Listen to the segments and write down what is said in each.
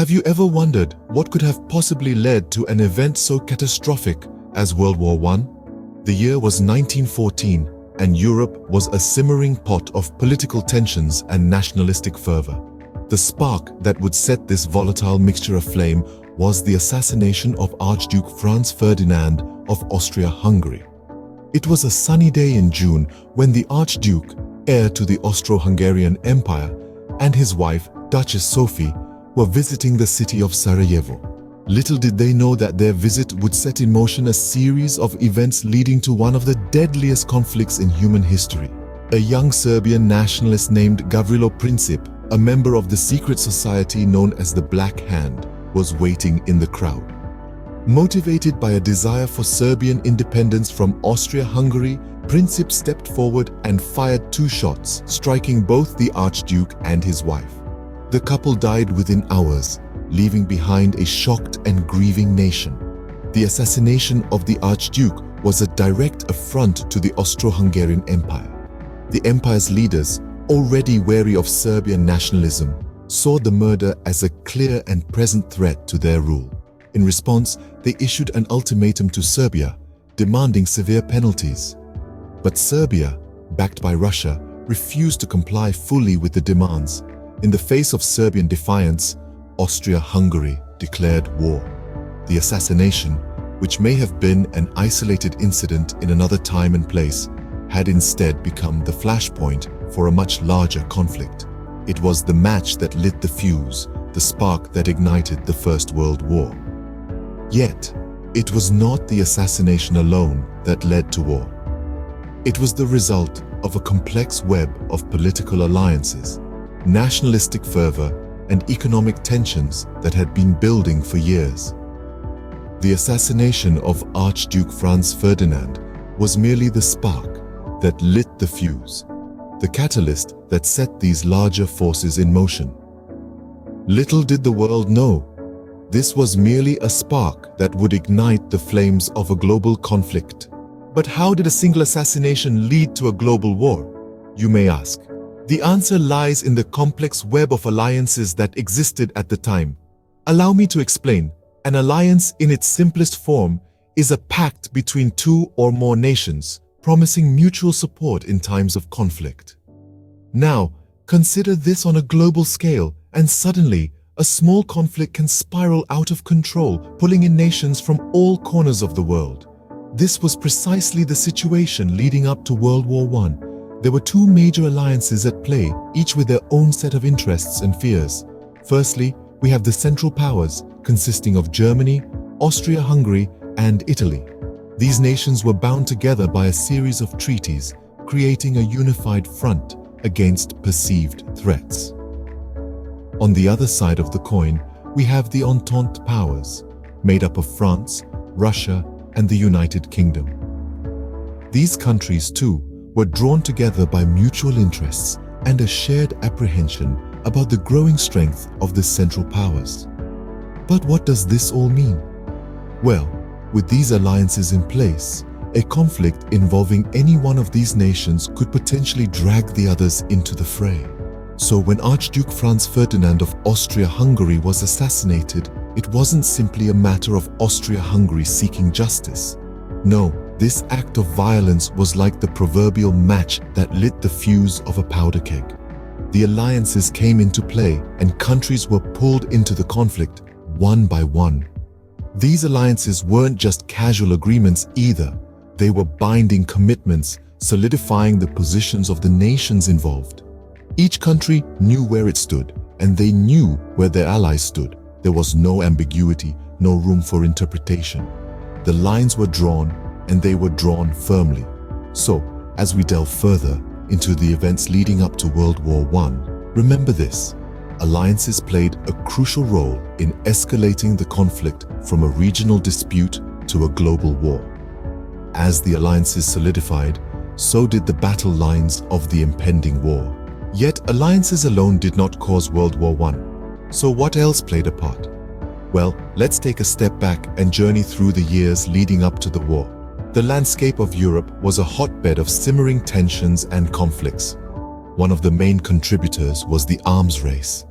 Have you ever wondered what could have possibly led to an event so catastrophic as World War I? The year was 1914, and Europe was a simmering pot of political tensions and nationalistic fervor. The spark that would set this volatile mixture aflame was the assassination of Archduke Franz Ferdinand of Austria-Hungary. It was a sunny day in June when the Archduke, heir to the Austro-Hungarian Empire, and his wife, Duchess Sophie, were visiting the city of Sarajevo. Little did they know that their visit would set in motion a series of events leading to one of the deadliest conflicts in human history. A young Serbian nationalist named Gavrilo Princip, a member of the secret society known as the Black Hand, was waiting in the crowd. Motivated by a desire for Serbian independence from Austria-Hungary, Princip stepped forward and fired 2 shots, striking both the Archduke and his wife. The couple died within hours, leaving behind a shocked and grieving nation. The assassination of the Archduke was a direct affront to the Austro-Hungarian Empire. The empire's leaders, already wary of Serbian nationalism, saw the murder as a clear and present threat to their rule. In response, they issued an ultimatum to Serbia, demanding severe penalties. But Serbia, backed by Russia, refused to comply fully with the demands. In the face of Serbian defiance, Austria-Hungary declared war. The assassination, which may have been an isolated incident in another time and place, had instead become the flashpoint for a much larger conflict. It was the match that lit the fuse, the spark that ignited the First World War. Yet, it was not the assassination alone that led to war. It was the result of a complex web of political alliances, nationalistic fervor, and economic tensions that had been building for years. The assassination of Archduke Franz Ferdinand was merely the spark that lit the fuse, the catalyst that set these larger forces in motion. Little did the world know, this was merely a spark that would ignite the flames of a global conflict. But how did a single assassination lead to a global war, you may ask? The answer lies in the complex web of alliances that existed at the time. Allow me to explain. An alliance in its simplest form is a pact between 2 or more nations, promising mutual support in times of conflict. Now, consider this on a global scale, and suddenly, a small conflict can spiral out of control, pulling in nations from all corners of the world. This was precisely the situation leading up to World War I. There were 2 major alliances at play, each with their own set of interests and fears. Firstly, we have the Central Powers, consisting of Germany, Austria-Hungary, and Italy. These nations were bound together by a series of treaties, creating a unified front against perceived threats. On the other side of the coin, we have the Entente Powers, made up of France, Russia, and the United Kingdom. These countries, too, were drawn together by mutual interests and a shared apprehension about the growing strength of the Central Powers. But what does this all mean? Well, with these alliances in place, a conflict involving any one of these nations could potentially drag the others into the fray. So when Archduke Franz Ferdinand of Austria-Hungary was assassinated, it wasn't simply a matter of Austria-Hungary seeking justice. No, this act of violence was like the proverbial match that lit the fuse of a powder keg. The alliances came into play and countries were pulled into the conflict, one by one. These alliances weren't just casual agreements either. They were binding commitments, solidifying the positions of the nations involved. Each country knew where it stood, and they knew where their allies stood. There was no ambiguity, no room for interpretation. The lines were drawn, and they were drawn firmly. So, as we delve further into the events leading up to World War I, remember this: alliances played a crucial role in escalating the conflict from a regional dispute to a global war. As the alliances solidified, so did the battle lines of the impending war. Yet alliances alone did not cause World War I. So what else played a part? Well, let's take a step back and journey through the years leading up to the war. The landscape of Europe was a hotbed of simmering tensions and conflicts. One of the main contributors was the arms race.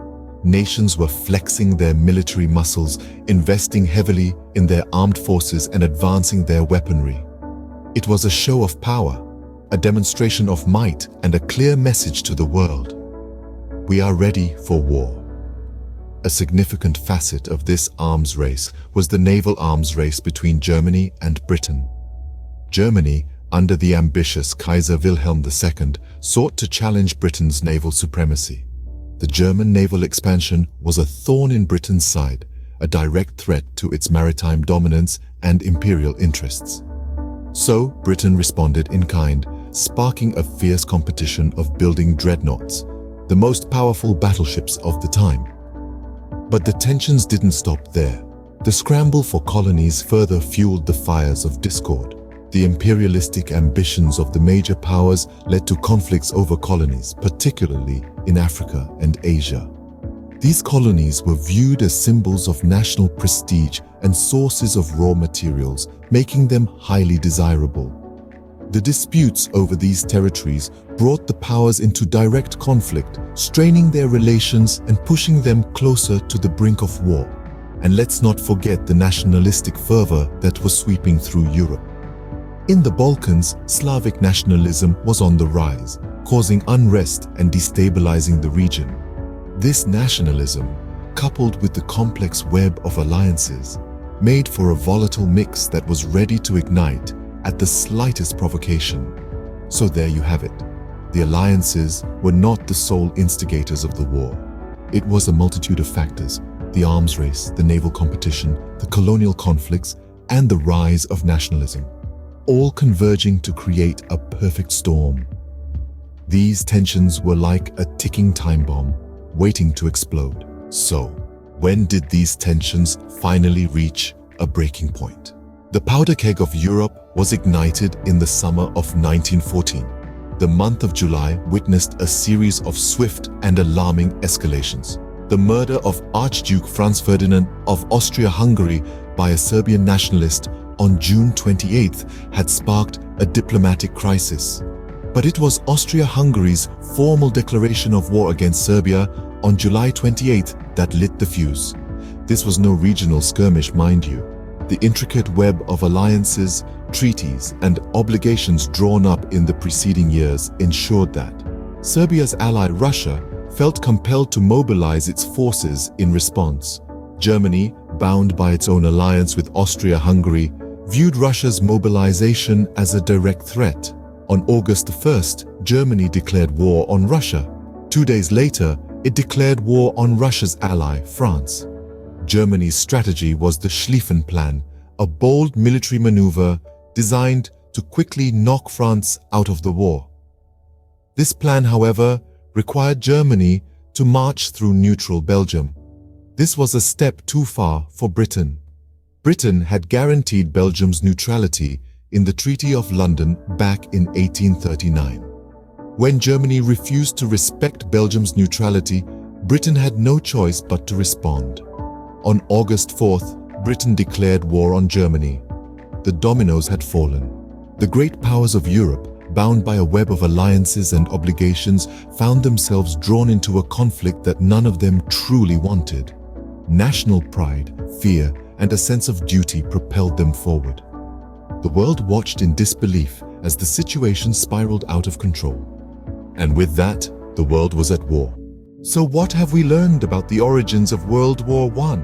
Nations were flexing their military muscles, investing heavily in their armed forces and advancing their weaponry. It was a show of power, a demonstration of might, and a clear message to the world. We are ready for war. A significant facet of this arms race was the naval arms race between Germany and Britain. Germany, under the ambitious Kaiser Wilhelm II, sought to challenge Britain's naval supremacy. The German naval expansion was a thorn in Britain's side, a direct threat to its maritime dominance and imperial interests. So, Britain responded in kind, sparking a fierce competition of building dreadnoughts, the most powerful battleships of the time. But the tensions didn't stop there. The scramble for colonies further fueled the fires of discord. The imperialistic ambitions of the major powers led to conflicts over colonies, particularly in Africa and Asia. These colonies were viewed as symbols of national prestige and sources of raw materials, making them highly desirable. The disputes over these territories brought the powers into direct conflict, straining their relations and pushing them closer to the brink of war. And let's not forget the nationalistic fervor that was sweeping through Europe. In the Balkans, Slavic nationalism was on the rise, causing unrest and destabilizing the region. This nationalism, coupled with the complex web of alliances, made for a volatile mix that was ready to ignite at the slightest provocation. So there you have it. The alliances were not the sole instigators of the war. It was a multitude of factors: the arms race, the naval competition, the colonial conflicts, and the rise of nationalism, all converging to create a perfect storm. These tensions were like a ticking time bomb, waiting to explode. So, when did these tensions finally reach a breaking point? The powder keg of Europe was ignited in the summer of 1914. The month of July witnessed a series of swift and alarming escalations. The murder of Archduke Franz Ferdinand of Austria-Hungary by a Serbian nationalist on June 28th had sparked a diplomatic crisis. But it was Austria-Hungary's formal declaration of war against Serbia on July 28th that lit the fuse. This was no regional skirmish, mind you. The intricate web of alliances, treaties, and obligations drawn up in the preceding years ensured that Serbia's ally Russia felt compelled to mobilize its forces in response. Germany, bound by its own alliance with Austria-Hungary, viewed Russia's mobilization as a direct threat. On August 1st, Germany declared war on Russia. 2 days later, it declared war on Russia's ally, France. Germany's strategy was the Schlieffen Plan, a bold military maneuver designed to quickly knock France out of the war. This plan, however, required Germany to march through neutral Belgium. This was a step too far for Britain. Britain had guaranteed Belgium's neutrality in the Treaty of London back in 1839. When Germany refused to respect Belgium's neutrality, Britain had no choice but to respond. On August 4th, Britain declared war on Germany. The dominoes had fallen. The great powers of Europe, bound by a web of alliances and obligations, found themselves drawn into a conflict that none of them truly wanted. National pride, fear, and a sense of duty propelled them forward. The world watched in disbelief as the situation spiraled out of control. And with that, the world was at war. So what have we learned about the origins of World War I?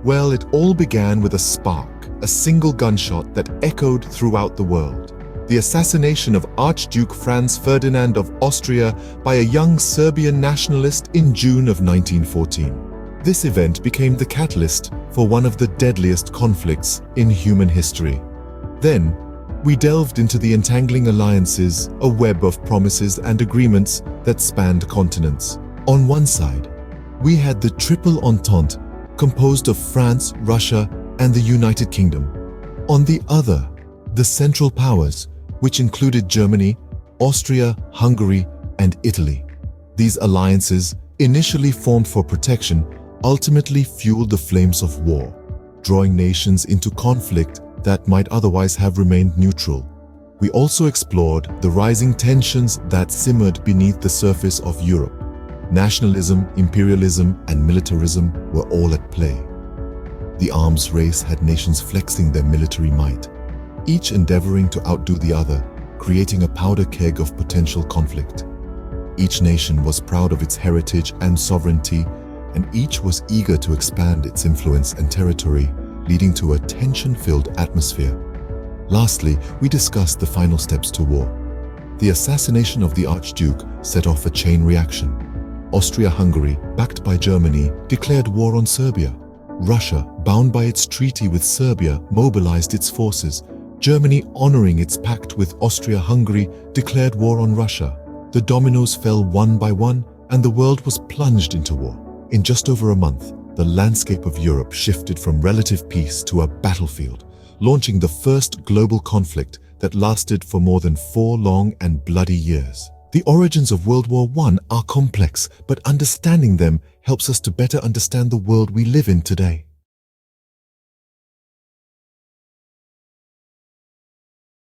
Well, it all began with a spark, a single gunshot that echoed throughout the world. The assassination of Archduke Franz Ferdinand of Austria by a young Serbian nationalist in June of 1914. This event became the catalyst for one of the deadliest conflicts in human history. Then, we delved into the Entangling Alliances, a web of promises and agreements that spanned continents. On one side, we had the Triple Entente, composed of France, Russia, and the United Kingdom. On the other, the Central Powers, which included Germany, Austria, Hungary, and Italy. These alliances, initially formed for protection, ultimately fueled the flames of war, drawing nations into conflict that might otherwise have remained neutral. We also explored the rising tensions that simmered beneath the surface of Europe. Nationalism, imperialism, and militarism were all at play. The arms race had nations flexing their military might, each endeavoring to outdo the other, creating a powder keg of potential conflict. Each nation was proud of its heritage and sovereignty, and each was eager to expand its influence and territory, leading to a tension-filled atmosphere. Lastly, we discussed the final steps to war. The assassination of the Archduke set off a chain reaction. Austria-Hungary, backed by Germany, declared war on Serbia. Russia, bound by its treaty with Serbia, mobilized its forces. Germany, honoring its pact with Austria-Hungary, declared war on Russia. The dominoes fell one by one, and the world was plunged into war. In just over a month, the landscape of Europe shifted from relative peace to a battlefield, launching the first global conflict that lasted for more than 4 long and bloody years. The origins of World War I are complex, but understanding them helps us to better understand the world we live in today.